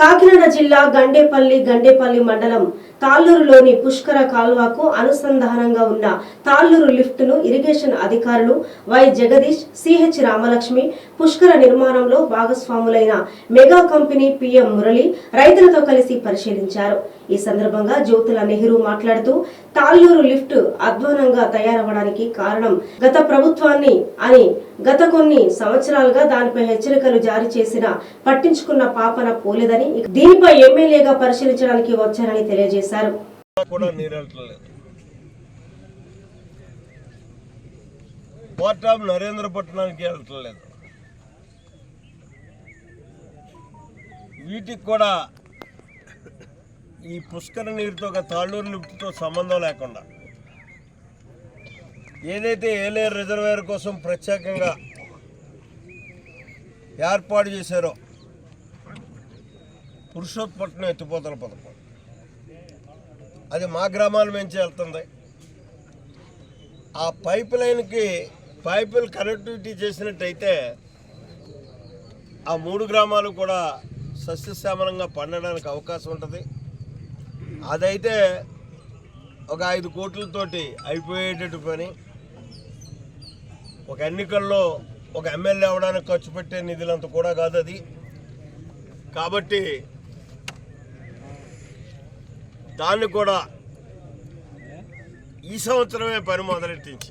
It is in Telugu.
కాకినాడ జిల్లా గండేపల్లి మండలం తాళ్ళూరులోని పుష్కర కాల్వకు అనుసంధానంగా ఉన్న తాళ్ళూరు లిఫ్ట్ ను ఇరిగేషన్ అధికారులు వై జగదీష్, సిహెచ్ రామలక్ష్మి పుష్కర నిర్మాణంలో భాగస్వాములైన మెగా కంపెనీ పిఎం మురళి రైతులతో కలిసి పరిశీలించారు. ఈ సందర్భంగా జ్యోతుల నెహ్రూ మాట్లాడుతూ తాళ్ళూరు లిఫ్ట్ అధ్వానంగా తయారవడానికి కారణం గత ప్రభుత్వాన్ని అని గత కొన్ని సంవత్సరాలుగా దానిపై హెచ్చరికలు జారీ చేసినా పట్టించుకున్న పాపన పోలేదని, దీనిపై ఎమ్మెల్యేగా పరిశీలించడానికి వచ్చారని తెలియజేశారు. నరేంద్రపట్నానికి వెళ్ళట్లేదు. వీటికి కూడా ఈ పుష్కర నీరుతో తాళ్ళూరు లిఫ్ట్తో సంబంధం లేకుండా ఏదైతే ఏలేరు రిజర్వాయర్ కోసం ప్రత్యేకంగా ఏర్పాటు చేశారో పురుషోత్పట్నం ఎత్తిపోతల పథకం, అది మా గ్రామాల నుంచి వెళ్తుంది. ఆ పైప్ లైన్కి పైపులు కనెక్టివిటీ చేసినట్టయితే ఆ 3 గ్రామాలు కూడా సస్యశ్యామలంగా పండడానికి అవకాశం ఉంటుంది. అదైతే ఒక 5 కోట్లతోటి అయిపోయేటట్టు పని. ఒక ఎన్నికల్లో ఒక ఎమ్మెల్యే అవడానికి ఖర్చు పెట్టే నిధులంత కూడా కాదు అది. కాబట్టి దాన్ని కూడా ఈ సంవత్సరమే పని మొదలెట్టించి